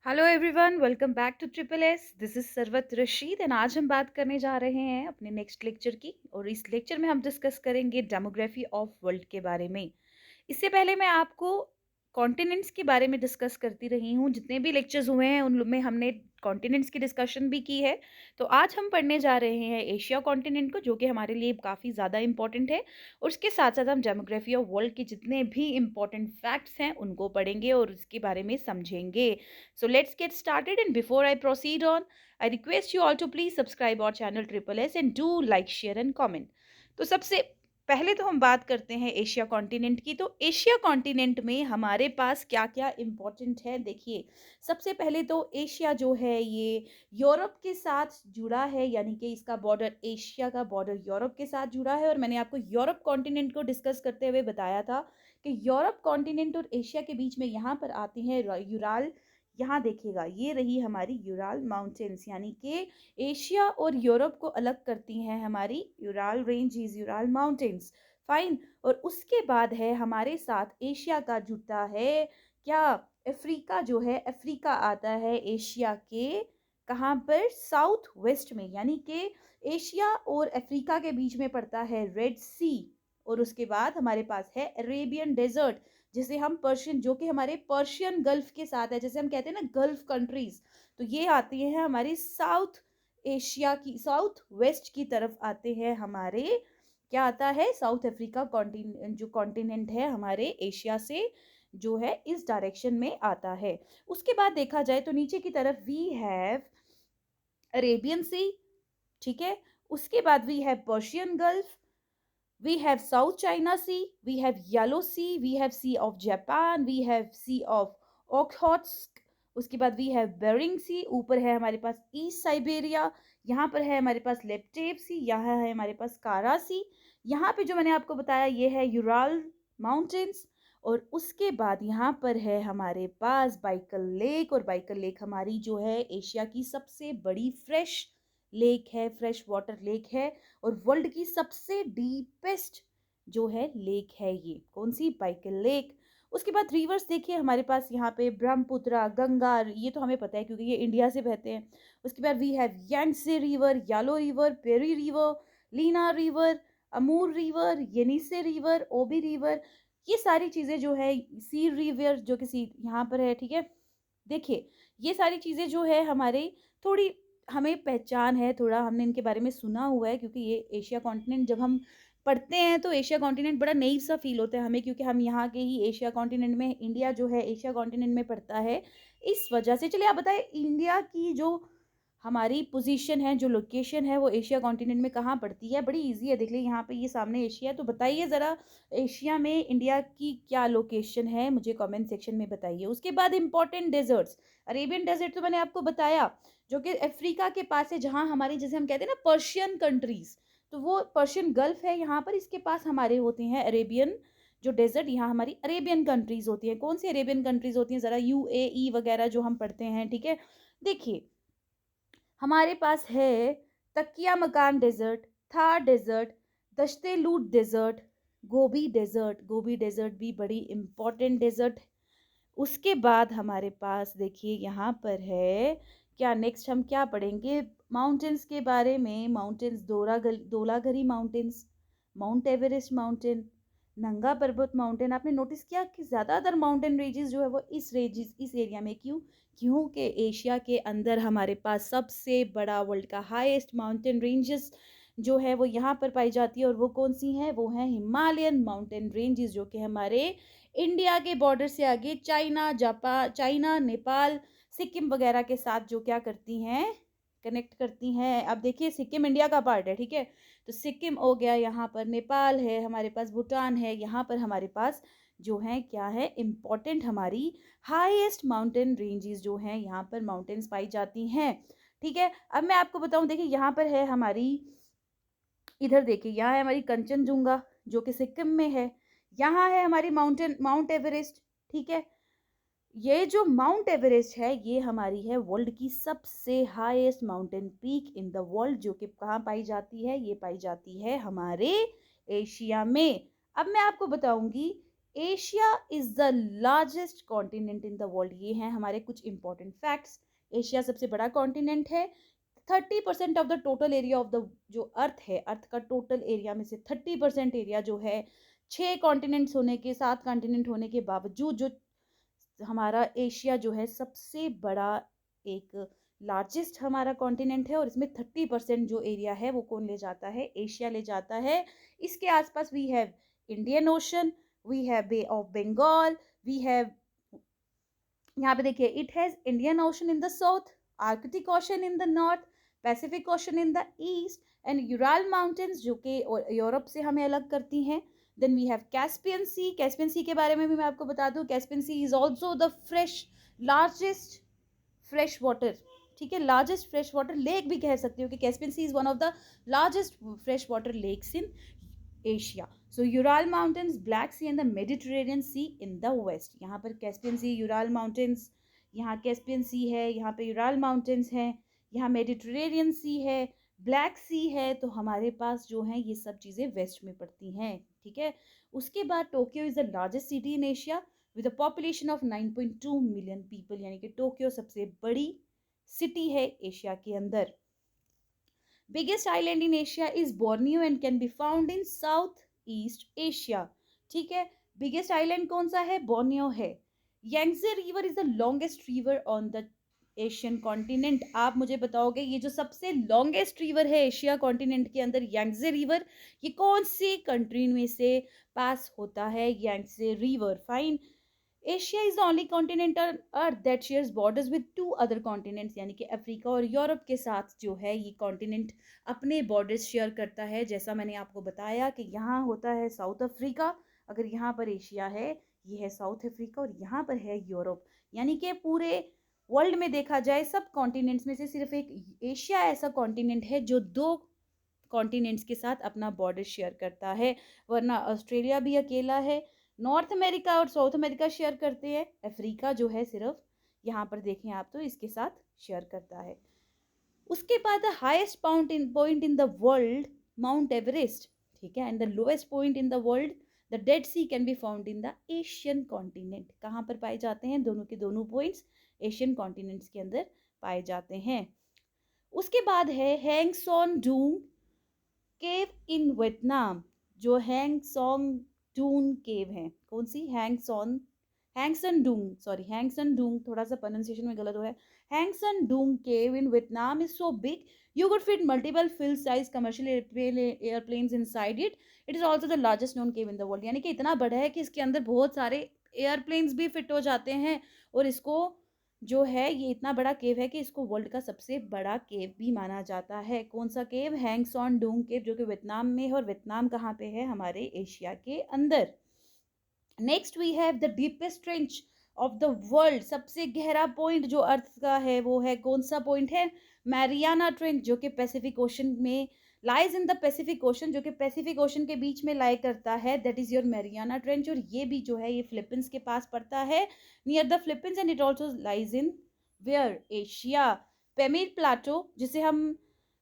Hello everyone, welcome back to triple S. This is Sarwat Rashid and आज हम बात करने जा रहे हैं अपने नेक्स्ट लेक्चर की। और इस लेक्चर में हम डिस्कस करेंगे डेमोग्राफी ऑफ वर्ल्ड के बारे में। इससे पहले मैं आपको कॉन्टिनेंट्स के बारे में डिस्कस करती रही हूँ। जितने भी लेक्चर्स हुए हैं उन में हमने कॉन्टिनेंट्स की डिस्कशन भी की है। तो आज हम पढ़ने जा रहे हैं एशिया कॉन्टिनेंट को, जो कि हमारे लिए काफ़ी ज़्यादा इंपॉर्टेंट है। और उसके साथ साथ हम डेमोग्राफी ऑफ वर्ल्ड के जितने भी इंपॉर्टेंट फैक्ट्स हैं उनको पढ़ेंगे और उसके बारे में समझेंगे। So let's get started, and before I proceed on, I request you all to please subscribe our channel Triple S and do like, share and comment. तो सबसे पहले तो हम बात करते हैं एशिया कॉन्टिनेंट की। तो एशिया कॉन्टिनेंट में हमारे पास क्या क्या इम्पोर्टेंट है, देखिए। सबसे पहले तो एशिया जो है ये यूरोप के साथ जुड़ा है, यानी कि इसका बॉर्डर, एशिया का बॉर्डर यूरोप के साथ जुड़ा है। और मैंने आपको यूरोप कॉन्टिनेंट को डिस्कस करते हुए बताया था कि यूरोप कॉन्टिनेंट और एशिया के बीच में यहाँ पर आती हैं यूराल। यहाँ देखिएगा, ये रही हमारी यूराल माउंटेन्स, यानी कि एशिया और यूरोप को अलग करती हैं हमारी Ural ranges, Ural mountains. Fine. और उसके बाद है हमारे साथ एशिया का जुड़ता है क्या, अफ्रीका जो है, अफ्रीका आता है एशिया के कहाँ पर, साउथ वेस्ट में, यानी कि एशिया और अफ्रीका के बीच में पड़ता है रेड सी। और उसके बाद हमारे पास है अरेबियन डेजर्ट, जिसे हम पर्शियन, जो कि हमारे पर्शियन गल्फ के साथ है, जैसे हम कहते हैं ना गल्फ कंट्रीज। तो ये आती हैं हमारी साउथ एशिया की, साउथ वेस्ट की तरफ आते हैं हमारे। क्या आता है, साउथ अफ्रीका कॉन्टिनेंट, जो कॉन्टिनेंट है हमारे एशिया से जो है इस डायरेक्शन में आता है। उसके बाद देखा जाए तो नीचे की तरफ वी हैव अरेबियन सी, ठीक है। उसके बाद we have Persian Gulf, we have South China Sea, we have Yellow Sea, we have Sea of Japan, we have Sea of Okhotsk। उसके बाद we have Bering Sea, ऊपर है हमारे पास ईस्ट साइबेरिया, यहाँ पर है हमारे पास लेप्टेव सी, यहाँ है हमारे पास कारा सी। यहाँ पे जो मैंने आपको बताया ये है यूराल माउंटेन्स। और उसके बाद यहाँ पर है हमारे पास बाइकल लेक। और बाइकल लेक हमारी जो है एशिया की सबसे बड़ी फ्रेश लेक है, फ्रेश वाटर लेक है। और वर्ल्ड की सबसे डीपेस्ट जो है लेक है ये कौन सी, बाइकल लेक। उसके बाद रिवर्स देखिए हमारे पास यहाँ पे ब्रह्मपुत्र, गंगा, ये तो हमें पता है क्योंकि ये इंडिया से बहते हैं। उसके बाद we have Yangtze river, Yellow river, Pearl river, Lena river, Amur river, Yenisei river, Ob river. ये सारी चीज़ें जो है, सी रिवर जो कि सी यहाँ पर है, ठीक है। देखिए ये सारी चीज़ें जो है हमारे, थोड़ी हमें पहचान है, थोड़ा हमने इनके बारे में सुना हुआ है, क्योंकि ये एशिया कॉन्टिनेंट जब हम पढ़ते हैं तो एशिया कॉन्टिनेंट बड़ा नई सा फील होता है हमें, क्योंकि हम यहाँ के ही एशिया कॉन्टिनेंट में, इंडिया जो है एशिया कॉन्टिनेंट में पड़ता है। इस वजह से चलिए आप बताएं, इंडिया की जो हमारी पोजीशन है, जो लोकेशन है, वो एशिया कॉन्टिनेंट में कहाँ पड़ती है। बड़ी इजी है, देख लीजिए यहाँ पे ये सामने एशिया है। तो बताइए ज़रा, एशिया में इंडिया की क्या लोकेशन है, मुझे कमेंट सेक्शन में बताइए। उसके बाद इंपॉर्टेंट डेजर्ट्स, अरेबियन डेजर्ट तो मैंने आपको बताया, जो कि अफ्रीका के पास है, जहाँ हमारी, जैसे हम कहते हैं ना पर्शियन कंट्रीज, तो वो पर्शियन गल्फ है यहाँ पर, इसके पास हमारे होते हैं अरेबियन जो डेजर्ट, यहाँ हमारी अरेबियन कंट्रीज होती हैं। कौन सी अरेबियन कंट्रीज होती हैं, ज़रा यूएई वगैरह जो हम पढ़ते हैं, ठीक है। देखिए हमारे पास है Taklamakan desert, Thar desert, Dasht e Lut desert, Gobi desert. Gobi desert भी बड़ी इंपॉर्टेंट डेजर्ट। उसके बाद हमारे पास देखिए यहाँ पर है क्या, नेक्स्ट हम क्या पढ़ेंगे माउंटेन्स के बारे में। Mountains, Dhaulagiri mountains, mount Everest mountain, Nanga Parbat mountain. आपने नोटिस किया कि ज़्यादातर माउंटेन रेंजेस जो है वो इस एरिया में, क्यों, क्योंकि एशिया के अंदर हमारे पास सबसे बड़ा वर्ल्ड का हाईएस्ट माउंटेन रेंजेस जो है वो यहाँ पर पाई जाती है। और वो कौन सी हैं, वो हैं हिमालयन माउंटेन रेंजेस, जो कि हमारे इंडिया के बॉर्डर से आगे China, Japan, China, Nepal, Sikkim वगैरह के साथ जो क्या करती हैं, कनेक्ट करती हैं। अब देखिए सिक्किम इंडिया का पार्ट है, ठीक है। तो सिक्किम हो गया, यहाँ पर नेपाल है हमारे पास, भूटान है, यहाँ पर हमारे पास जो है क्या है, इम्पॉर्टेंट हमारी हाईएस्ट माउंटेन रेंजेस जो हैं, यहाँ पर माउंटेन्स पाई जाती हैं, ठीक है। अब मैं आपको बताऊँ, देखिए यहाँ पर है हमारी, इधर देखिए यहाँ है हमारी कंचनजुंगा जो कि सिक्किम में है, यहाँ है हमारी माउंट एवरेस्ट, ठीक है। ये जो माउंट एवरेस्ट है ये हमारी है वर्ल्ड की सबसे highest mountain peak in the world, जो कि कहाँ पाई जाती है, ये पाई जाती है हमारे एशिया में। अब मैं आपको बताऊंगी Asia is the largest continent in the world. ये हैं हमारे कुछ इंपॉर्टेंट फैक्ट्स। एशिया सबसे बड़ा कॉन्टिनेंट है। 30% of the total area of the जो अर्थ है, अर्थ का टोटल एरिया में से 30% एरिया जो है, 6 कॉन्टिनेंट्स होने के, 7 कॉन्टिनेंट होने के बावजूद जो हमारा एशिया जो है सबसे बड़ा एक लार्जेस्ट हमारा कॉन्टिनेंट है, और इसमें 30% जो एरिया है वो कौन ले जाता है, एशिया ले जाता है। इसके आसपास we have Indian Ocean, we have Bay of Bengal, we have, यहाँ पे देखिए, it has Indian Ocean in the south, Arctic Ocean in the north, Pacific Ocean in the east, and Ural mountains जो कि यूरोप से हमें अलग करती हैं। Then we have Caspian Sea. Caspian Sea के बारे में भी मैं आपको बता दूं, Caspian Sea is also the largest fresh water, ठीक है, लार्जेस्ट फ्रेश वाटर लेक भी कह सकते हो कि Caspian Sea is one of the largest fresh water lakes in Asia. So Ural Mountains, Black Sea and the Mediterranean Sea in the west. यहाँ पर Caspian Sea, Ural Mountains, यहाँ Caspian Sea है, यहाँ पे यूराल माउंटेन्स हैं, यहाँ Mediterranean सी है, black सी है, तो हमारे पास जो है ये सब चीज़ें वेस्ट में पड़ती हैं, ठीक है। उसके बाद Tokyo is the largest city in Asia with a population of 9.2 million people, यानी कि टोक्यो सबसे बड़ी सिटी है एशिया के अंदर। Biggest island in Asia is Borneo and can be found in south east Asia, ठीक है। बिगेस्ट आइलैंड कौन सा है, बोर्नियो है। Yangtze river is the longest river on the Asian continent. आप मुझे बताओगे ये जो सबसे लॉन्गेस्ट रिवर है एशिया कॉन्टिनेंट के अंदर, यांगजे रिवर, ये कौन सी कंट्री में से पास होता है, Yangtze river, fine. Asia is the only continent on earth that shares borders with 2 other continents, यानी कि अफ्रीका और यूरोप के साथ जो है ये कॉन्टिनेंट अपने बॉर्डर्स शेयर करता है। जैसा मैंने आपको बताया कि यहाँ होता है साउथ अफ्रीका, अगर यहाँ पर एशिया है, ये है साउथ अफ्रीका, और यहाँ पर है यूरोप। यानी कि पूरे वर्ल्ड में देखा जाए सब कॉन्टिनेंट्स में से सिर्फ एक एशिया ऐसा कॉन्टिनेंट है जो 2 कॉन्टिनेंट्स के साथ अपना बॉर्डर शेयर करता है, वरना ऑस्ट्रेलिया भी अकेला है। नॉर्थ अमेरिका और साउथ अमेरिका शेयर करते हैं, अफ्रीका जो है सिर्फ यहाँ पर देखें आप तो इसके साथ शेयर करता है। उसके बाद the highest point in the world, Mount Everest, ठीक है, and the lowest point in the world, the Dead Sea, can be found in the Asian continent. कहाँ पर पाए जाते हैं, दोनों के दोनों पॉइंट्स एशियन कॉन्टिनेंट्स के अंदर पाए जाते हैं। उसके बाद है हैंगसॉन डूंग केव इन वियतनाम, जो हैंगसॉन्ग डून केव है, कौन सी, हैंगसन डूंग, सॉरी हैंगसन डूंग, थोड़ा सा प्रोनाउंसिएशन में गलत हो है। Hang Son Doong cave in Vietnam is so big you could fit multiple full size commercial airplanes inside it. It is also the largest known cave in the world, यानी कि इतना बड़ा है कि इसके अंदर बहुत सारे एयरप्लेन्स भी फिट हो जाते हैं, और इसको जो है ये इतना बड़ा केव है कि इसको वर्ल्ड का सबसे बड़ा केव भी माना जाता है। कौन सा केव, हैंगसॉन डूंग केव, जो कि वियतनाम में है, और वियतनाम कहाँ पे है, हमारे एशिया के अंदर। Next we have the deepest trench of the world, सबसे गहरा पॉइंट जो अर्थ का है वो है, कौन सा पॉइंट है, मैरियाना ट्रेंच, जो कि पैसिफिक ओशन में lies in the Pacific ocean, जो कि पैसिफिक ओशन के बीच में लाई करता है, that is your Mariana trench. और ये भी जो है ये फिलीपींस के पास पड़ता है, near the Philippines, and it also lies in where, Asia. Pamir plateau, जिसे हम,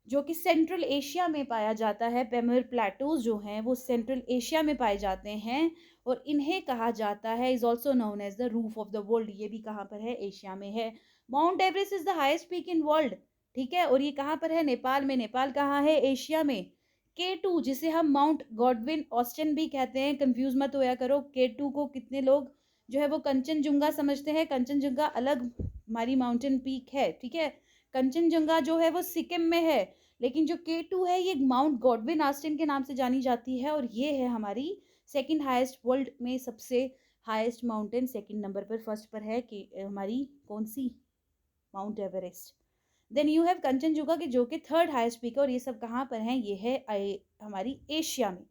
जो कि सेंट्रल एशिया में पाया जाता है, पेमिर प्लेटोज जो हैं वो सेंट्रल एशिया में पाए जाते हैं, और इन्हें कहा जाता है, is also known as the roof of the world. ये भी कहाँ पर है, एशिया में है। Mount Everest is the highest peak in world, ठीक है, और ये कहाँ पर है, नेपाल में। नेपाल कहाँ है, एशिया में। K2, जिसे हम माउंट गॉडविन ऑस्टिन भी कहते हैं, कंफ्यूज मत होया करो। K2 को कितने लोग जो है वो कंचनजुंगा समझते हैं, कंचनजुंगा अलग हमारी माउंटेन पीक है, ठीक है। कंचनजुंगा जो है वो सिक्किम में है, लेकिन जो K2 है ये माउंट गॉडविन ऑस्टिन के नाम से जानी जाती है, और ये है हमारी सेकंड हाईएस्ट, वर्ल्ड में सबसे हाईएस्ट माउंटेन। सेकंड नंबर पर, फर्स्ट पर है कि हमारी कौन सी, mount Everest. Then you have Kanchenjunga की, जो कि थर्ड हाईएस्ट पीक है, और ये सब कहाँ पर हैं, ये है हमारी एशिया में।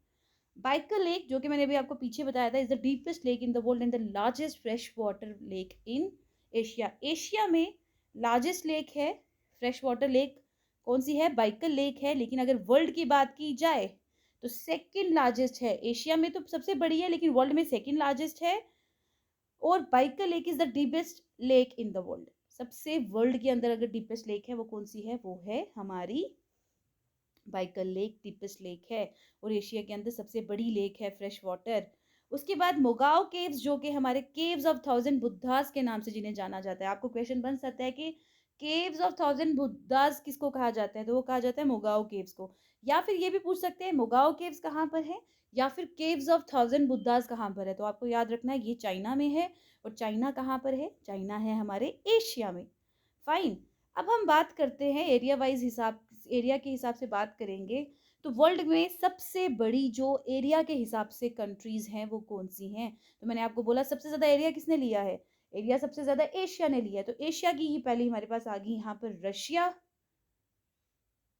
बाइकल लेक, जो कि मैंने अभी आपको पीछे बताया था, is the deepest lake in the world and the largest fresh water lake in Asia. Asia में लार्जेस्ट लेक है फ्रेश वाटर लेक, कौन सी है, बाइकल लेक है, लेकिन अगर वर्ल्ड की बात की जाए तो सेकंड लार्जेस्ट है। एशिया में तो सबसे बड़ी है, लेकिन वर्ल्ड में सेकंड लार्जेस्ट है, और Baikal lake is the deepest lake in the world. सबसे वर्ल्ड के अंदर अगर डीपेस्ट लेक है वो कौन सी है, वो है हमारी बाइकल लेक, डीपेस्ट लेक है, और एशिया के अंदर सबसे बड़ी लेक है फ्रेश वाटर। उसके बाद मोगाओ केव्स, जो कि हमारे केव्स ऑफ थाउजेंड बुद्धास के नाम से जिन्हें जाना जाता है। आपको क्वेश्चन बन सकता है कि केव्स ऑफ थाउजेंड बुद्धास किसको कहा जाता है, तो वो कहा जाता है मोगाओ केव्स को। या फिर ये भी पूछ सकते हैं मोगाओ केव्स कहाँ पर है, या फिर केव्स ऑफ थाउजेंड बुद्धास कहाँ पर है। तो आपको याद रखना है ये चाइना में है, और चाइना कहाँ पर है, चाइना है हमारे एशिया में। फाइन। अब हम बात करते हैं एरिया वाइज हिसाब, एरिया के हिसाब से बात करेंगे, तो वर्ल्ड में सबसे बड़ी जो एरिया के हिसाब से कंट्रीज हैं वो कौन सी हैं। तो मैंने आपको बोला सबसे ज्यादा एरिया किसने लिया है, एरिया सबसे ज्यादा एशिया ने लिया है। तो एशिया की ही पहले हमारे पास आ गई यहाँ पर रशिया,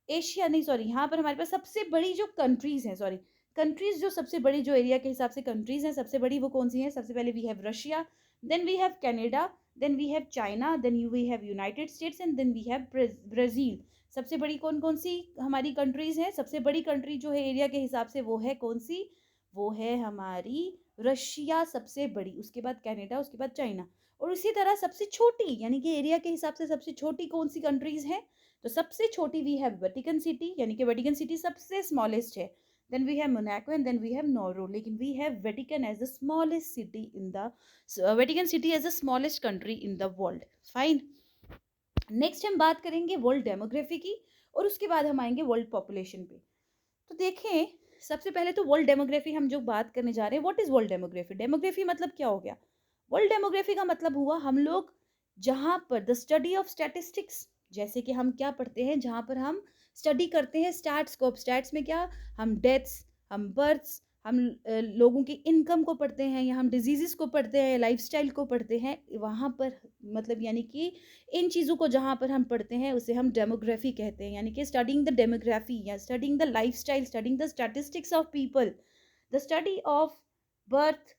एशिया नहीं सॉरी, यहाँ पर हमारे पास सबसे बड़ी जो कंट्रीज हैं, सॉरी कंट्रीज जो सबसे बड़ी जो एरिया के हिसाब से कंट्रीज हैं सबसे बड़ी वो कौन सी हैं। सबसे पहले we have Russia, then we have Canada, then we have China, then you we have United States and then we have Brazil. सबसे बड़ी कौन कौन सी हमारी कंट्रीज हैं, सबसे बड़ी कंट्री जो है एरिया के हिसाब से वो है कौन सी, वो है हमारी रशिया सबसे बड़ी, उसके बाद कनाडा, उसके बाद चाइना। और इसी तरह सबसे छोटी यानी कि एरिया के हिसाब से सबसे छोटी कौन सी कंट्रीज हैं, तो सबसे छोटी वी हैव वेटिकन सिटी, यानी कि वेटिकन सिटी सबसे स्मॉलेस्ट है। Then we have Monaco and then we have Norway, लेकिन we have Vatican as the smallest city in the, Vatican city as the smallest country in the world. Fine. Next हम बात करेंगे world demography की, और उसके बाद हम आएंगे वर्ल्ड पॉपुलेशन पे। तो देखें सबसे पहले तो वर्ल्ड डेमोग्राफी हम जो बात करने जा रहे हैं, what is world demography, demography मतलब क्या हो गया। वर्ल्ड डेमोग्राफी का मतलब हुआ हम लोग जहाँ पर द स्टडी ऑफ स्टैटिस्टिक्स, जैसे कि हम क्या पढ़ते हैं जहाँ पर हम स्टडी करते हैं स्टैट्स को। स्टैट्स में क्या, हम डेथ्स, हम बर्थ्स, हम लोगों की इनकम को पढ़ते हैं, या हम डिजीजेस को पढ़ते हैं, लाइफस्टाइल को पढ़ते हैं, वहाँ पर मतलब यानी कि इन चीज़ों को जहाँ पर हम पढ़ते हैं उसे हम डेमोग्राफी कहते हैं, यानी कि स्टडिंग द डेमोग्राफी या studying the lifestyle, studying the statistics of people, the study of birth,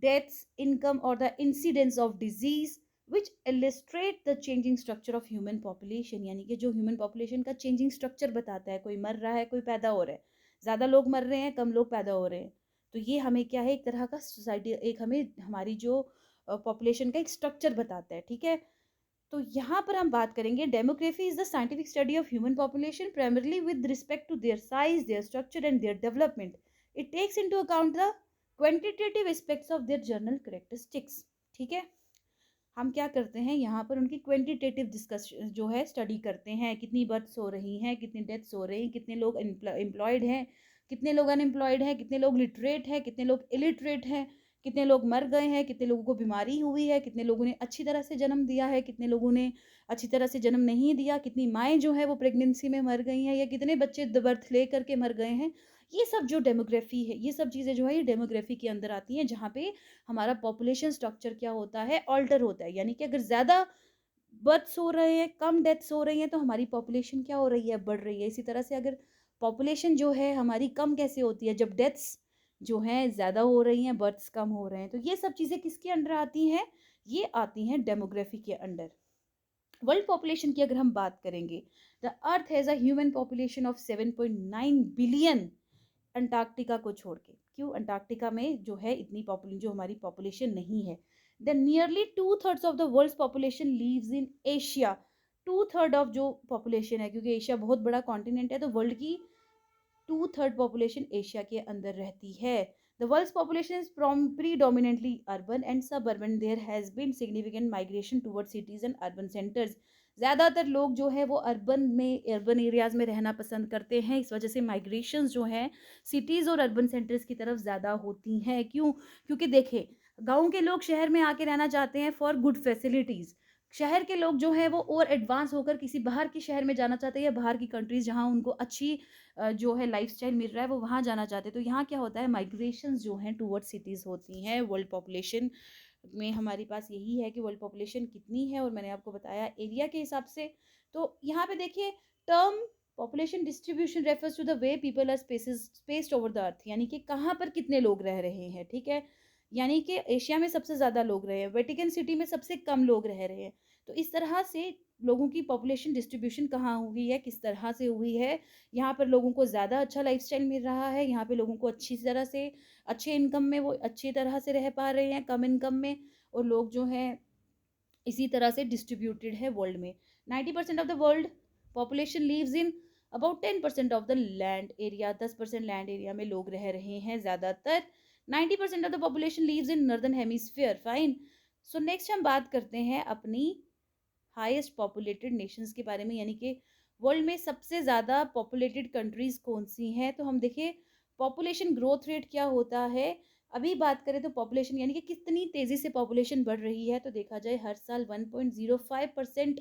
deaths, income, or the incidence of disease which illustrate the changing structure of human population, यानी कि जो human population का changing structure बताता है, कोई मर रहा है कोई पैदा हो रहा है, ज़्यादा लोग मर रहे हैं कम लोग पैदा हो रहे हैं। तो ये हमें क्या है, एक तरह का सोसाइटी, एक हमें हमारी जो पॉपुलेशन का एक स्ट्रक्चर बताता है, ठीक है। तो यहाँ पर हम बात करेंगे demography is the scientific study of human population primarily with respect to their size, their structure and their development. It takes into account the quantitative aspects of their general characteristics, ठीक है। हम क्या करते हैं यहाँ पर उनकी क्वांटिटेटिव डिस्कस जो है स्टडी करते हैं, कितनी बर्थ्स हो रही हैं, कितनी डेथ्स हो रही हैं, कितने लोग एम्प्लॉयड हैं, कितने लोग अनएम्प्लॉयड हैं, कितने लोग लिटरेट हैं, कितने लोग इलिटरेट हैं, कितने लोग मर गए हैं, कितने लोगों को बीमारी हुई है, कितने लोगों ने अच्छी तरह से जन्म दिया है, कितने लोगों ने अच्छी तरह से जन्म नहीं दिया, कितनी माएँ जो है वो प्रेगनेंसी में मर गई हैं, या कितने बच्चे बर्थ ले करके मर गए हैं। ये सब जो डेमोग्राफी है, ये सब चीज़ें जो है ये डेमोग्राफी के अंदर आती हैं, जहाँ पे हमारा पॉपुलेशन स्ट्रक्चर क्या होता है, ऑल्टर होता है। यानी कि अगर ज़्यादा बर्थ्स हो रहे हैं कम डेथ्स हो रही हैं तो हमारी पॉपुलेशन क्या हो रही है, बढ़ रही है। इसी तरह से अगर पॉपुलेशन जो है हमारी कम कैसे होती है, जब डेथ्स जो हैं ज़्यादा हो रही हैं, बर्थ्स कम हो रहे हैं। तो ये सब चीज़ें किसके अंडर आती हैं, ये आती हैं डेमोग्राफी के अंडर। वर्ल्ड पॉपुलेशन की अगर हम बात करेंगे, the earth has a human population of 7.9 billion, Antarctica को छोड़ के। क्यों, अंटार्कटिका में जो है इतनी पॉपुलेशन, जो हमारी पॉपुलेशन नहीं है। Then nearly 2/3 of the world's population lives in Asia. 2/3 of जो पॉपुलेशन है, क्योंकि एशिया बहुत बड़ा कॉन्टिनेंट है, तो वर्ल्ड की 2/3 पॉपुलेशन एशिया के अंदर रहती है। The world's population is predominantly urban and suburban. There has been significant migration towards cities and urban centers. ज़्यादातर लोग जो है वो अर्बन एरियाज़ में रहना पसंद करते हैं। इस वजह से माइग्रेशंस जो हैं सिटीज़ और अर्बन सेंटर्स की तरफ ज़्यादा होती हैं। क्यों, क्योंकि देखिए गाँव के लोग शहर में आके रहना चाहते हैं फॉर गुड फैसिलिटीज़। शहर के लोग जो है वो और एडवांस होकर किसी बाहर के शहर में जाना चाहते हैं, या बाहर की कंट्रीज़ जहाँ उनको अच्छी जो है लाइफस्टाइल मिल रहा है वो वहाँ जाना चाहते हैं। तो यहाँ क्या होता है, माइग्रेशंस जो हैं टूवर्ड्स सिटीज़ होती हैं। वर्ल्ड पॉपुलेशन में हमारे पास यही है कि वर्ल्ड पॉपुलेशन कितनी है, और मैंने आपको बताया एरिया के हिसाब से। तो यहाँ पे देखिए term population distribution refers to the way people are spaced over the earth, यानी कि कहाँ पर कितने लोग रह रहे हैं, ठीक है। यानी कि एशिया में सबसे ज़्यादा लोग रहे हैं, वेटिकन सिटी में सबसे कम लोग रह रहे हैं। तो इस तरह से लोगों की पॉपुलेशन डिस्ट्रीब्यूशन कहाँ हुई है, किस तरह से हुई है। यहाँ पर लोगों को ज़्यादा अच्छा लाइफस्टाइल मिल रहा है, यहाँ पे लोगों को अच्छी तरह से अच्छे इनकम में वो अच्छी तरह से रह पा रहे हैं कम इनकम में, और लोग जो हैं इसी तरह से डिस्ट्रीब्यूटेड है वर्ल्ड में। 90% of the world population lives in about 10% of the land area. 10% land area में लोग रह रहे हैं ज़्यादातर। 90% of the population lives in northern hemisphere. Fine. So next हम बात करते हैं अपनी हाईएस्ट पॉपुलेटेड नेशंस के बारे में, यानी कि वर्ल्ड में सबसे ज़्यादा पॉपुलेटेड कंट्रीज कौन सी हैं। तो हम देखिए पॉपुलेशन ग्रोथ रेट क्या होता है। अभी बात करें तो पॉपुलेशन यानी कि कितनी तेज़ी से पॉपुलेशन बढ़ रही है, तो देखा जाए हर साल 1.05%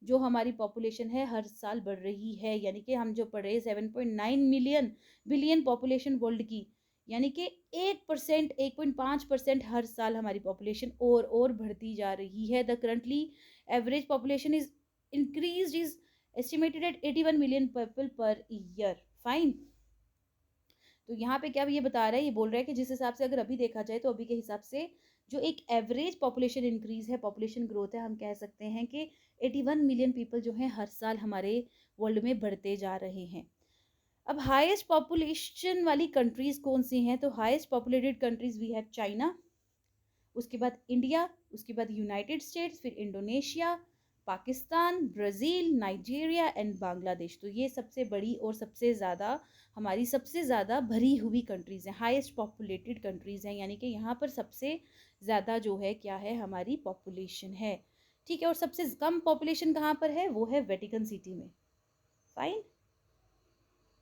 जो हमारी पॉपुलेशन है हर साल बढ़ रही है। यानी कि हम जो पढ़ रहे हैं 7.9 मिलियन बिलियन पॉपुलेशन वर्ल्ड की, यानी कि 1%, 1.5% हर साल हमारी पॉपुलेशन और बढ़ती जा रही है। The currently average population is increase is estimated at 81 million people per year. Fine. तो यहाँ पे क्या ये बता रहा है, ये बोल रहा है कि जिस हिसाब से अगर अभी देखा जाए तो अभी के हिसाब से जो एक एवरेज पॉपुलेशन इंक्रीज है, पॉपुलेशन ग्रोथ है, हम कह सकते हैं कि 81 मिलियन पीपल जो हैं हर साल हमारे वर्ल्ड में बढ़ते जा रहे हैं। अब हाईएस्ट पॉपुलेशन वाली कंट्रीज कौन सी हैं, तो highest populated countries we have China, उसके बाद इंडिया, उसके बाद यूनाइटेड स्टेट्स, फिर Indonesia, Pakistan, Brazil, Nigeria and Bangladesh. तो ये सबसे बड़ी और सबसे ज़्यादा हमारी सबसे ज़्यादा भरी हुई कंट्रीज़ हैं, हाईएस्ट पॉपुलेटेड कंट्रीज़ हैं, यानी कि यहाँ पर सबसे ज़्यादा जो है क्या है हमारी पॉपुलेशन है। ठीक है। और सबसे कम पॉपुलेशन कहाँ पर है, वो है वेटिकन सिटी में। फाइन।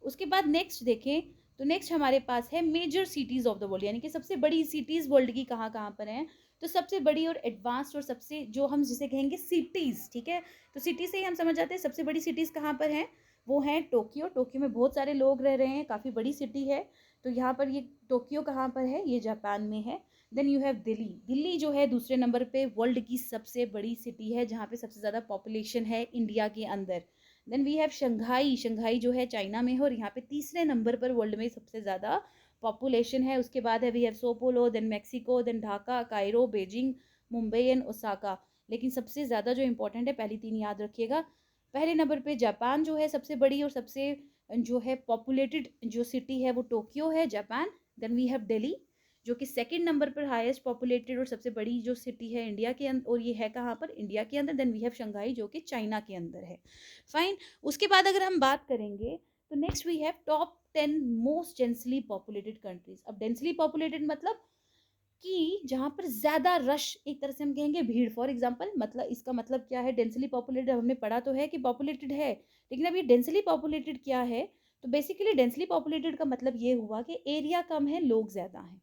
उसके बाद नेक्स्ट देखें तो नेक्स्ट हमारे पास है major cities of the world, यानी कि सबसे बड़ी सिटीज़ वर्ल्ड की कहाँ कहाँ पर हैं। तो सबसे बड़ी और एडवांस्ड और सबसे जो हम जिसे कहेंगे सिटीज़, ठीक है, तो सिटी से ही हम समझ जाते हैं सबसे बड़ी सिटीज़ कहाँ पर हैं। वो हैं टोक्यो। टोक्यो में बहुत सारे लोग रह रहे हैं, काफ़ी बड़ी सिटी है। तो यहाँ पर ये टोक्यो कहाँ पर है, ये जापान में है। Then you have Delhi. Delhi जो है दूसरे नंबर पे वर्ल्ड की सबसे बड़ी सिटी है, जहाँ पे सबसे ज़्यादा पॉपुलेशन है इंडिया के अंदर। Then we have Shanghai. Shanghai जो है चाइना में है और यहाँ पे तीसरे नंबर पर वर्ल्ड में सबसे ज़्यादा पॉपुलेशन है। उसके बाद है we have Sao Paulo, then Mexico, then Dhaka, Cairo, Beijing, Mumbai and Osaka. लेकिन सबसे ज़्यादा जो इंपॉर्टेंट है पहली तीन याद रखिएगा। पहले नंबर पे जापान जो है सबसे बड़ी और सबसे जो है पॉपुलेटेड जो सिटी है वो टोक्यो है, Japan. Then we have Delhi जो कि सेकंड नंबर पर हाईएस्ट पॉपुलेटेड और सबसे बड़ी जो सिटी है इंडिया के अंदर, और ये है कहाँ पर, इंडिया के अंदर। देन वी हैव शंघाई जो कि चाइना के अंदर है। फाइन। उसके बाद अगर हम बात करेंगे तो next we have top 10 most densely populated countries. अब डेंसली पॉपुलेटेड मतलब कि जहाँ पर ज़्यादा रश, एक तरह से हम कहेंगे भीड़। फॉर एग्जाम्पल मतलब इसका मतलब क्या है, डेंसली पॉपुलेटेड हमने पढ़ा तो है कि पॉपुलेटेड है, लेकिन अब ये डेंसली पॉपुलेटेड क्या है। तो बेसिकली डेंसली पॉपुलेटेड का मतलब ये हुआ कि एरिया कम है, लोग ज़्यादा हैं।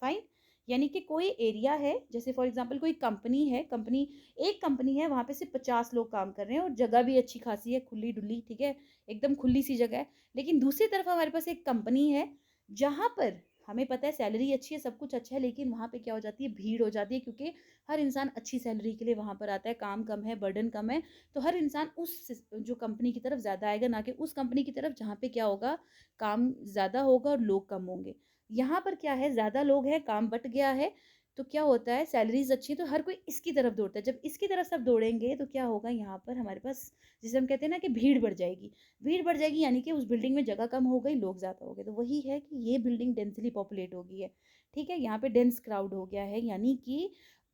फाइन। यानी कि कोई एरिया है, जैसे फॉर एग्जांपल कोई कंपनी है, एक कंपनी है, वहाँ पे सिर्फ 50 लोग काम कर रहे हैं और जगह भी अच्छी खासी है, खुली डुली, ठीक है, एकदम खुली सी जगह है। लेकिन दूसरी तरफ हमारे पास एक कंपनी है जहाँ पर हमें पता है सैलरी अच्छी है, सब कुछ अच्छा है, लेकिन वहाँ पे क्या हो जाती है, भीड़ हो जाती है, क्योंकि हर इंसान अच्छी सैलरी के लिए वहाँ पर आता है, काम कम है, बर्डन कम है, तो हर इंसान उस जो कंपनी की तरफ ज़्यादा आएगा, ना कि उस कंपनी की तरफ जहाँ पे क्या होगा, काम ज़्यादा होगा और लोग कम होंगे। यहाँ पर क्या है, ज़्यादा लोग हैं, काम बट गया है, तो क्या होता है, सैलरीज अच्छी है, तो हर कोई इसकी तरफ दौड़ता है। जब इसकी तरफ सब दौड़ेंगे तो क्या होगा, यहाँ पर हमारे पास जिसे हम कहते हैं ना कि भीड़ बढ़ जाएगी। भीड़ बढ़ जाएगी यानी कि उस बिल्डिंग में जगह कम हो गई, लोग ज़्यादा हो गए, तो वही है कि ये बिल्डिंग डेंसली पॉपुलेट हो गई है। ठीक है, यहाँ पे डेंस क्राउड हो गया है, यानी कि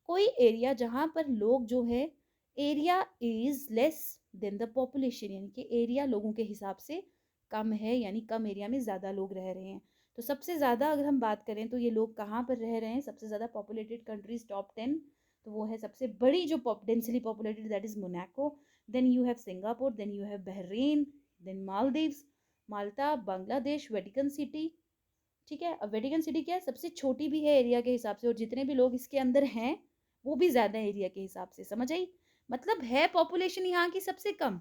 कोई एरिया जहाँ पर लोग जो है, area is less than the population, यानी कि एरिया लोगों के हिसाब से कम है, यानी कम एरिया में ज़्यादा लोग रह रहे हैं। तो सबसे ज़्यादा अगर हम बात करें तो ये लोग कहाँ पर रह रहे हैं, सबसे ज़्यादा पॉपुलेटेड कंट्रीज टॉप 10, तो वो है सबसे बड़ी जो densely populated, that is Monaco. Then you have Singapore, then you have Bahrain, then Maldives, Malta, Bangladesh, Vatican city. ठीक है, अब वेटिकन सिटी क्या है, सबसे छोटी भी है एरिया के हिसाब से, और जितने भी लोग इसके अंदर हैं वो भी ज़्यादा एरिया के हिसाब से, समझ आई। मतलब है पॉपुलेशन यहाँ की सबसे कम,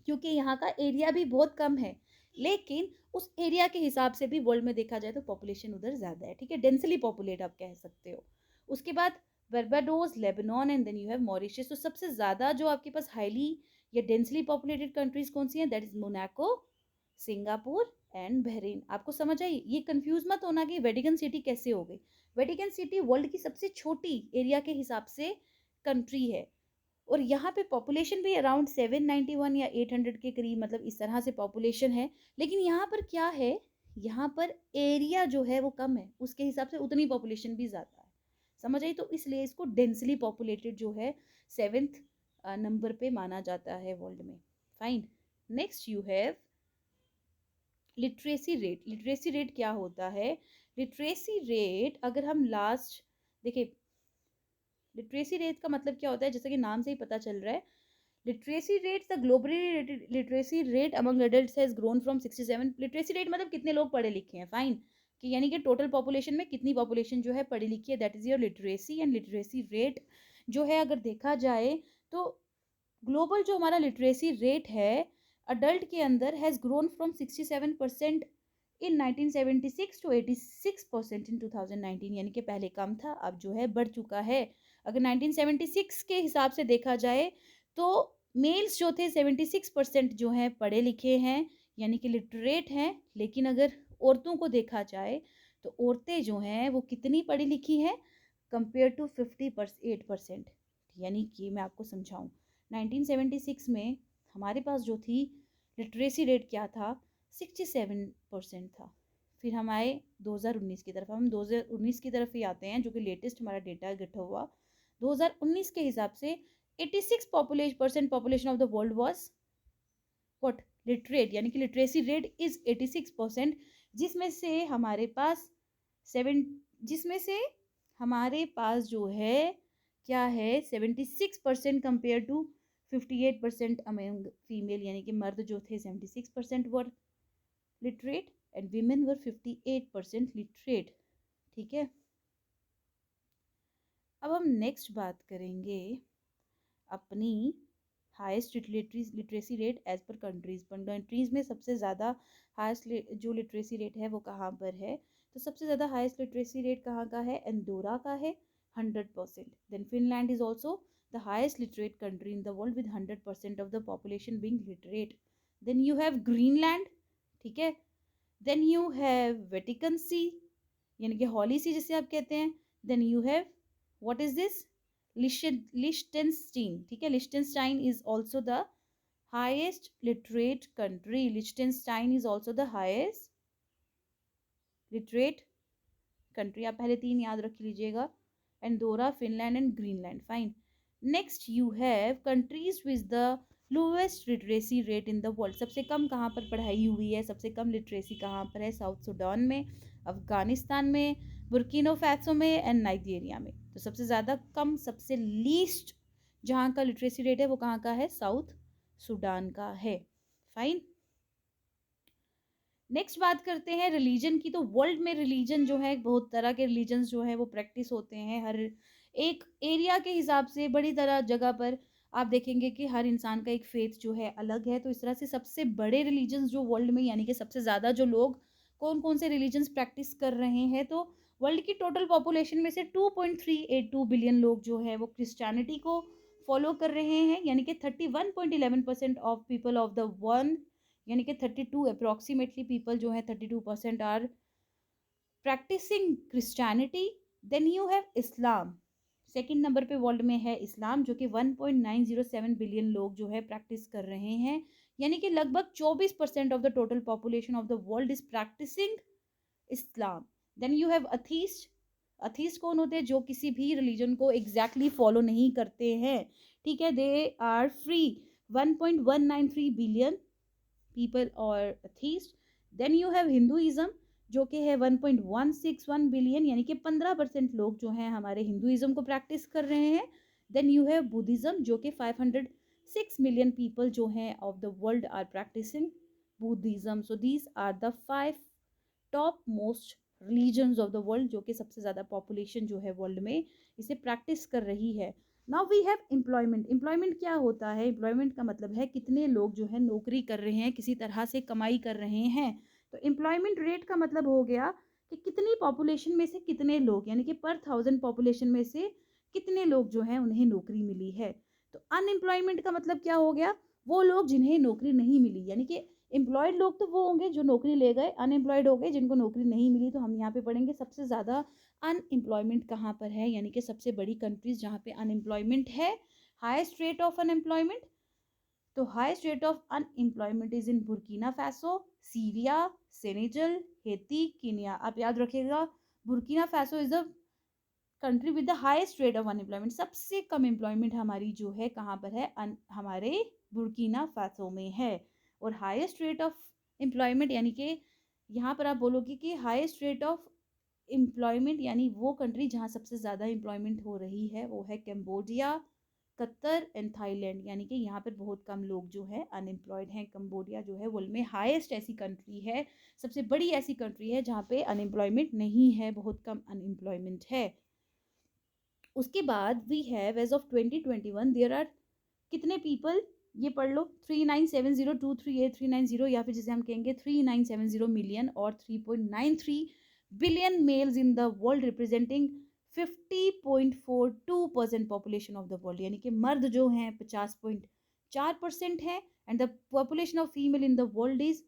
क्योंकि यहाँ का एरिया भी बहुत कम है, लेकिन उस एरिया के हिसाब से भी वर्ल्ड में देखा जाए तो पॉपुलेशन उधर ज़्यादा है। ठीक है, डेंसली पॉपुलेट आप कह सकते हो। उसके बाद Barbados, Lebanon and then you have Mauritius. तो सबसे ज़्यादा जो आपके पास हाईली या डेंसली पॉपुलेटेड कंट्रीज कौन सी हैं, that is Monaco, Singapore and Bahrain. आपको समझ आई, ये कंफ्यूज मत होना कि वेटिकन सिटी कैसे हो गई। वेटिकन सिटी वर्ल्ड की सबसे छोटी एरिया के हिसाब से कंट्री है, और यहाँ पे पॉपुलेशन भी अराउंड 791 या 800 के करीब, मतलब इस तरह से पॉपुलेशन है। लेकिन यहाँ पर क्या है, यहाँ पर एरिया जो है वो कम है, उसके हिसाब से उतनी पॉपुलेशन भी ज़्यादा है, समझ आई। तो इसलिए इसको डेंसली पॉपुलेटेड जो है 7th नंबर पे माना जाता है वर्ल्ड में। Fine. Next you have literacy rate. Literacy rate क्या होता है, लिटरेसी रेट अगर हम लास्ट देखिए, लिटरेसी रेट का मतलब क्या होता है, जैसे कि नाम से ही पता चल रहा है, literacy rate the globally literacy rate among adults has grown from 67। Literacy rate मतलब कितने लोग पढ़े लिखे हैं, फाइन, कि यानी कि टोटल पॉपुलेशन में कितनी पॉपुलेशन जो है पढ़ी लिखी है, that is your literacy. And literacy rate जो है अगर देखा जाए तो ग्लोबल जो हमारा लिटरेसी रेट है अडल्ट के अंदर has grown from 67% in 1976 to 86% in 2019, यानी कि पहले कम था अब जो है बढ़ चुका है। अगर 1976 के हिसाब से देखा जाए तो मेल्स जो थे 76% जो हैं पढ़े लिखे हैं, यानी कि लिटरेट हैं। लेकिन अगर औरतों को देखा जाए तो औरतें जो हैं वो कितनी पढ़ी लिखी हैं कंपेयर टू 58%। यानी कि मैं आपको समझाऊं, 1976 में हमारे पास जो थी लिटरेसी रेट क्या था, 67% था। फिर हम आए 2019 की तरफ, हम 2019 की तरफ ही आते हैं जो कि लेटेस्ट हमारा डेटा इकट्ठा हुआ। 2019 के हिसाब से 86% population of the world was what, literate, यानी कि लिटरेसी रेट इज 86%, जिसमें से हमारे पास सेवन जिसमें से हमारे पास जो है क्या है 76% कंपेयर टू 58% अमंग फीमेल, यानी कि मर्द जो थे 76% were literate and women were 58% literate. ठीक है, अब हम नेक्स्ट बात करेंगे अपनी highest literacy rate as per countries. पर कंट्रीज में सबसे ज़्यादा हाईएस्ट जो लिटरेसी रेट है वो कहाँ पर है, तो सबसे ज़्यादा हाईएस्ट लिटरेसी रेट कहाँ का है, अंडोरा का है 100%। Then Finland is also the highest literate country in the world with 100% of the population being literate. Then you have Greenland, ठीक है। Then you have Vatican See, यानी कि हॉली सी जिसे आप कहते हैं। Then you have what is this, Liechtenstein, ठीक है। Liechtenstein is also the highest literate country. Liechtenstein is also the highest literate country. आप पहले तीन याद रख लीजिएगा, Andorra, Finland and Greenland, fine. Next you have countries with the lowest literacy rate in the world. सबसे कम कहाँ पर पढ़ाई हुई है, सबसे कम लिटरेसी कहाँ पर है, साउथ सूडान में, अफगानिस्तान में, बुर्किनो फैसो में एंड नाइजीरिया में। तो सबसे ज़्यादा कम, सबसे लीस्ट जहाँ का लिटरेसी रेट है वो कहाँ का है, साउथ सूडान का है, फाइन। नेक्स्ट बात करते हैं रिलीजन की। तो वर्ल्ड में रिलीजन जो है बहुत तरह के रिलीजन्स जो है वो प्रैक्टिस होते हैं हर एक एरिया के हिसाब से, बड़ी तरह जगह पर आप देखेंगे कि हर इंसान का एक फेथ जो है अलग है। तो इस तरह से सबसे बड़े रिलीजन्स जो वर्ल्ड में, यानी कि सबसे ज़्यादा जो लोग कौन कौन से रिलीजन्स प्रैक्टिस कर रहे हैं, तो वर्ल्ड की टोटल पॉपुलेशन में से 2.382 बिलियन लोग जो है वो क्रिश्चियनिटी को फॉलो कर रहे हैं, यानी कि 31.11% of people of the one, यानी कि 32 अप्रॉक्सीमेटली पीपल जो है 32% are practising Christianity. Then you have Islam, second number पे वर्ल्ड में है इस्लाम, जो कि 1.907 बिलियन लोग जो है प्रैक्टिस कर रहे हैं, यानी कि लगभग 24% of the total population of the world is practising Islam. Then you have atheist. Atheist कौन होते हैं, जो किसी भी रिलीजन को एग्जैक्टली फॉलो नहीं करते हैं, ठीक है, they are free, 1.193 billion people or atheist. Then you have Hinduism, जो कि है 1.161 बिलियन, यानी कि 15% लोग जो हैं हमारे हिंदुइज्म को प्रैक्टिस कर रहे हैं। देन यू हैव बुद्धिज्म, जो कि 506 मिलियन पीपल जो हैं of the world are practising Buddhism. So these are the 5 top most religions of the world, जो कि सबसे ज़्यादा पॉपुलेशन जो है वर्ल्ड में इसे प्रैक्टिस कर रही है। Now we have employment. Employment क्या होता है, एम्प्लॉयमेंट का मतलब है कितने लोग जो है नौकरी कर रहे हैं, किसी तरह से कमाई कर रहे हैं। तो एम्प्लॉयमेंट रेट का मतलब हो गया कि कितनी पॉपुलेशन में से कितने लोग, यानी कि पर 1000 पॉपुलेशन में से कितने लोग जो है उन्हें नौकरी मिली है। तो अनएम्प्लॉयमेंट का मतलब क्या हो गया, वो लोग जिन्हें नौकरी नहीं मिली, यानी कि एम्प्लॉयड लोग तो वो होंगे जो नौकरी ले गए, अनएम्प्लॉयड हो गए जिनको नौकरी नहीं मिली। तो हम यहाँ पे पढ़ेंगे सबसे ज़्यादा अनएम्प्लॉयमेंट कहाँ पर है, यानी कि सबसे बड़ी कंट्रीज जहाँ पे अनएम्प्लॉयमेंट है, हाईएस्ट रेट ऑफ अनएम्प्लॉयमेंट। तो highest rate of unemployment is in Burkina Faso, Syria, Senegal, Haiti, Kenya. आप याद रखिएगा, Burkina Faso is the country with the highest rate of unemployment. सबसे कम एम्प्लॉयमेंट हमारी जो है कहाँ पर है, हमारे बुर्किना फैसो में है। और हाईएस्ट रेट ऑफ एम्प्लॉयमेंट, यानी कि यहाँ पर आप बोलोगे कि हाईएस्ट रेट ऑफ एम्प्लॉयमेंट यानी वो कंट्री जहाँ सबसे ज़्यादा एम्प्लॉयमेंट हो रही है वो है कंबोडिया, कतर एंड थाईलैंड, यानी कि यहाँ पर बहुत कम लोग जो है अनएम्प्लॉयड हैं। कंबोडिया जो है वर्ल्ड में हाईएस्ट ऐसी कंट्री है, सबसे बड़ी ऐसी कंट्री है जहाँ पे अनएम्प्लॉयमेंट नहीं है, बहुत कम अनएम्प्लॉयमेंट है। उसके बाद we have as of 2021 there are कितने पीपल, ये पढ़ लो, 3970238390, या फिर जिसे हम कहेंगे 3970 मिलियन और 3.93 billion males in the world, representing 50.42% population of the world, यानी कि मर्द जो हैं 50.4% है, and the population of female in the world is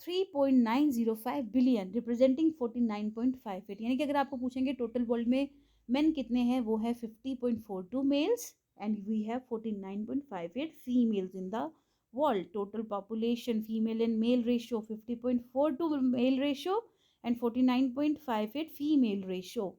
3.905 billion, representing 49.58, यानी कि अगर आपको पूछेंगे टोटल वर्ल्ड में मेन कितने हैं, वो है 50.42 mails and we have 49.58 females in the world. Total population female and male ratio 50.42 male ratio and 49.58 female ratio.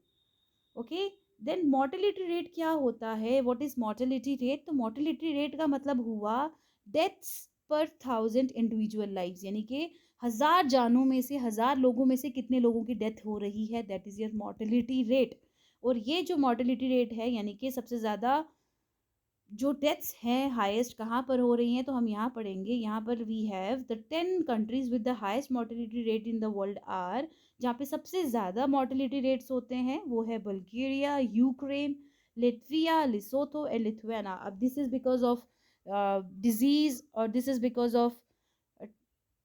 Okay, then mortality rate क्या होता है, what is mortality rate? तो mortality rate का मतलब हुआ deaths per 1000 individual lives, यानी कि 1000 जानों में से, 1000 लोगों में से कितने लोगों की डेथ हो रही है, that is your mortality rate. और ये जो mortality rate है यानी कि सबसे ज़्यादा जो डेथ्स हैं हाईएस्ट कहाँ पर हो रही हैं, तो हम यहाँ पढ़ेंगे, यहाँ पर we have the 10 countries with the highest mortality rate in the world are, जहाँ पे सबसे ज़्यादा मोर्टेलिटी रेट्स होते हैं वो है Bulgaria, Ukraine, Lithuania, Lesotho and Lithuania. अब this is because of disease और दिस इज़ बिकॉज ऑफ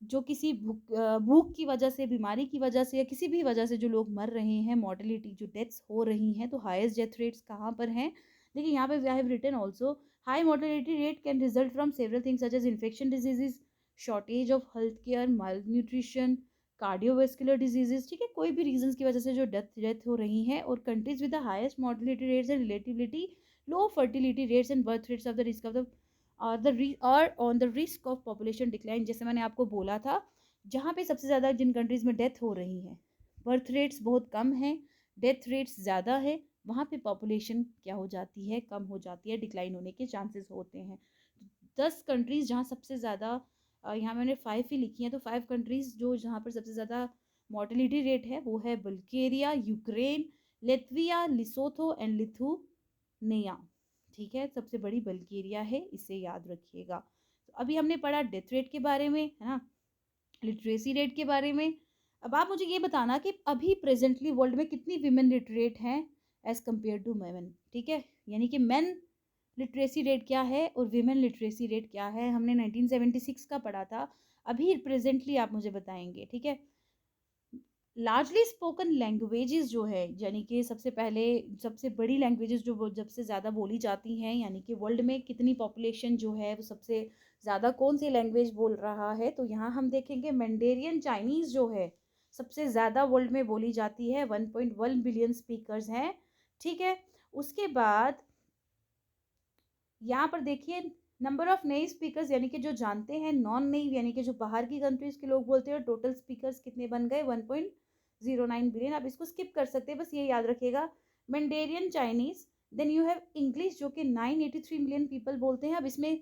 जो किसी भूख की वजह से, बीमारी की वजह से या किसी भी वजह से जो लोग मर रहे हैं, मोर्टेलिटी जो डेथ्स हो रही हैं, तो हाईएस्ट डेथ रेट्स कहाँ पर हैं, देखिए यहाँ पे I have written also high mortality rate can result from several things such as infection diseases, shortage of health care, malnutrition, cardiovascular diseases, ठीक है, कोई भी रीजन की वजह से जो डेथ हो रही हैं। और countries with the highest mortality rates and relatively low fertility rates and birth rates of the risk of the और on the risk of population decline, जैसे मैंने आपको बोला था, जहाँ पे सबसे ज़्यादा जिन कंट्रीज़ में डेथ हो रही हैं, बर्थ रेट्स बहुत कम हैं, डेथ रेट्स ज़्यादा है, वहाँ पे पॉपुलेशन क्या हो जाती है, कम हो जाती है, डिक्लाइन होने के चांसेस होते हैं। 10 कंट्रीज़ जहाँ सबसे ज़्यादा, यहाँ मैंने 5 ही लिखी हैं, तो 5 कंट्रीज़ जो जहाँ पर सबसे ज़्यादा मोर्टेलिटी रेट है वो है Bulgaria, Ukraine, Latvia, Lesotho and Lithuania, ठीक है, सबसे बड़ी बल्गेरिया है, इसे याद रखिएगा। तो अभी हमने पढ़ा डेथ रेट के बारे में, है ना, लिटरेसी रेट के बारे में। अब आप मुझे ये बताना कि अभी प्रेजेंटली वर्ल्ड में कितनी विमेन लिटरेट हैं एज कम्पेयर टू मेन, ठीक है, यानी कि मेन लिटरेसी रेट क्या है और विमेन लिटरेसी रेट क्या है, हमने 1976 का पढ़ा था, अभी प्रेजेंटली आप मुझे बताएंगे, ठीक है। लार्जली स्पोकन लैंग्वेजेस जो है, यानी कि सबसे पहले सबसे बड़ी लैंग्वेजेस जो जब से ज़्यादा बोली जाती हैं, यानी कि वर्ल्ड में कितनी पॉपुलेशन जो है वो सबसे ज़्यादा कौन सी लैंग्वेज बोल रहा है, तो यहाँ हम देखेंगे मैंडेरियन चाइनीज़ जो है सबसे ज़्यादा वर्ल्ड में बोली जाती है, 1.1 बिलियन स्पीकर्स हैं, ठीक है। उसके बाद यहाँ पर देखिए नंबर ऑफ नेटिव स्पीकर्स, यानी कि जो जानते हैं, नॉन नेटिव यानी कि जो बाहर की कंट्रीज के लोग बोलते हैं, टोटल स्पीकर्स कितने बन गए, 1.09 बिलियन। आप इसको स्किप कर सकते हैं, बस ये याद रखिएगा, Mandarin Chinese, then you have English जो कि 983 मिलियन पीपल बोलते हैं। अब इसमें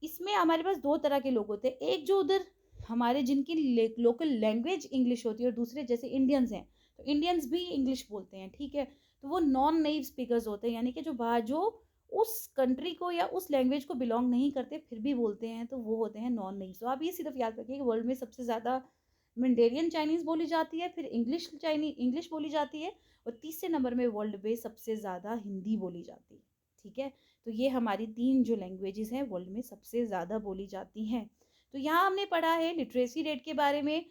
इसमें हमारे पास दो तरह के लोग होते हैं, एक जो उधर हमारे जिनकी लोकल लैंग्वेज इंग्लिश होती है, और दूसरे जैसे इंडियंस हैं, तो इंडियंस भी इंग्लिश बोलते हैं, ठीक है, तो वो नॉन नेटिव स्पीकर्स होते हैं, यानी कि जो बाहर जो उस कंट्री को या उस लैंग्वेज को बिलोंग नहीं करते फिर भी बोलते हैं, तो वो होते हैं नॉन नेटिव। तो आप ये सिर्फ याद रखिए कि वर्ल्ड में सबसे ज़्यादा मैंडेरियन चाइनीज़ बोली जाती है, फिर इंग्लिश बोली जाती है, और तीसरे नंबर में वर्ल्ड में सबसे ज़्यादा हिंदी बोली जाती है, ठीक है। तो ये हमारी 3 जो लैंग्वेजेस हैं वर्ल्ड में सबसे ज़्यादा बोली जाती हैं। तो यहाँ हमने पढ़ा है लिटरेसी रेट के बारे में,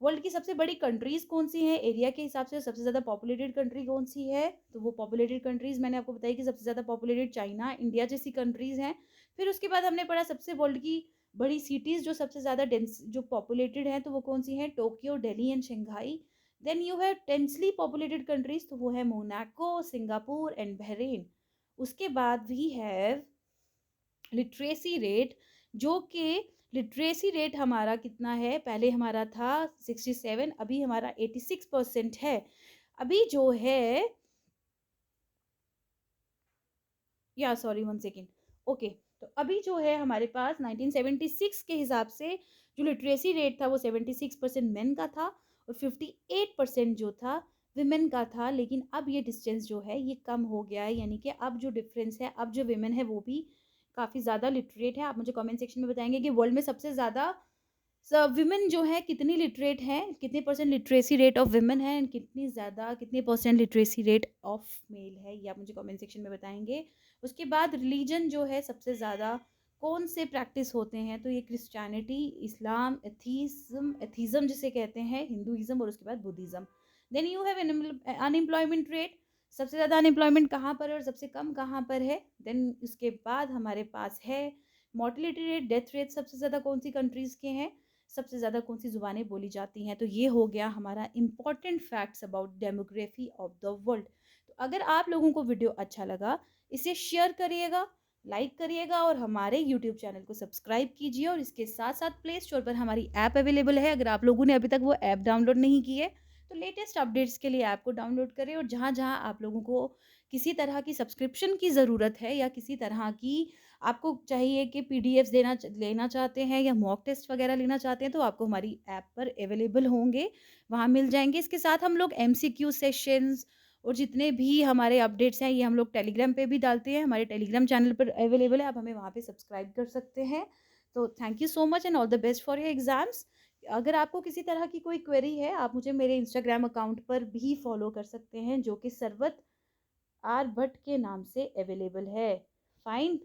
वर्ल्ड की सबसे बड़ी कंट्रीज़ कौन सी हैं, एरिया के हिसाब से सबसे ज़्यादा पॉपुलेटेड कंट्री कौन सी है, तो वो पॉपुलेटेड कंट्रीज़ मैंने आपको बताई कि सबसे ज़्यादा पॉपुलेटेड चाइना, इंडिया जैसी कंट्रीज़ हैं। फिर उसके बाद हमने पढ़ा सबसे वर्ल्ड की बड़ी सिटीज़ जो सबसे ज़्यादा डेंस जो पॉपुलेटेड हैं, तो वो कौन सी हैं, Tokyo, Delhi and Shanghai. Then you have densely populated countries, तो वो है मोनाको, सिंगापुर एंड बहरीन। उसके बाद वी हैव लिटरेसी रेट, जो कि लिटरेसी रेट हमारा कितना है, पहले हमारा था 67, अभी हमारा 86% है। अभी जो है, या सॉरी 1 सेकेंड, ओके, तो अभी जो है हमारे पास 1976 के हिसाब से जो लिटरेसी रेट था वो 76% मेन का था, और 58% जो था विमेन का था। लेकिन अब ये डिस्टेंस जो है ये कम हो गया है, यानी कि अब जो डिफरेंस है, अब जो विमेन है वो भी काफ़ी ज़्यादा लिटरेट है। आप मुझे कमेंट सेक्शन में बताएंगे कि वर्ल्ड में सबसे ज़्यादा विमेन जो है कितनी लिटरेट हैं, कितने percent literacy rate of women है एंड कितने percent literacy rate of male है, ये आप मुझे कमेंट सेक्शन में बताएंगे। उसके बाद रिलीजन जो है सबसे ज़्यादा कौन से प्रैक्टिस होते हैं, तो ये क्रिश्चियनिटी, इस्लाम, एथीज़म जिसे कहते हैं, हिंदुइज्म और उसके बाद Buddhism. Then you have unemployment rate, सबसे ज़्यादा अनएम्प्लॉयमेंट कहाँ पर है और सबसे कम कहाँ पर है। देन उसके बाद हमारे पास है मोर्टेलिटी रेट, डेथ रेट सबसे ज़्यादा कौन सी कंट्रीज़ के हैं, सबसे ज़्यादा कौन सी ज़ुबानें बोली जाती हैं। तो ये हो गया हमारा important facts about demography of the world. तो अगर आप लोगों को वीडियो अच्छा लगा, इसे शेयर करिएगा, लाइक करिएगा और हमारे यूट्यूब चैनल को सब्सक्राइब कीजिए। और इसके साथ साथ प्ले स्टोर पर हमारी ऐप अवेलेबल है, अगर आप लोगों ने अभी तक वो ऐप डाउनलोड नहीं की है तो लेटेस्ट अपडेट्स के लिए ऐप को डाउनलोड करें। और जहाँ जहाँ आप लोगों को किसी तरह की सब्सक्रिप्शन की ज़रूरत है या किसी तरह की आपको चाहिए कि पीडीएफ्स लेना चाहते हैं या मॉक टेस्ट वगैरह लेना चाहते हैं, तो आपको हमारी ऐप पर अवेलेबल होंगे, वहाँ मिल जाएँगे। इसके साथ हम लोग एमसीक्यू सेशंस और जितने भी हमारे अपडेट्स हैं, ये हम लोग टेलीग्राम पे भी डालते हैं, हमारे टेलीग्राम चैनल पर अवेलेबल है, आप हमें वहाँ पे सब्सक्राइब कर सकते हैं। तो thank you so much and all the best for your exams. अगर आपको किसी तरह की कोई क्वेरी है, आप मुझे मेरे इंस्टाग्राम अकाउंट पर भी फॉलो कर सकते हैं, जो कि सरवत आर भट्ट के नाम से अवेलेबल है। फाइन।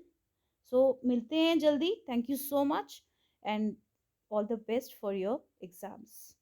सो मिलते हैं जल्दी। Thank you so much and all the best for your exams.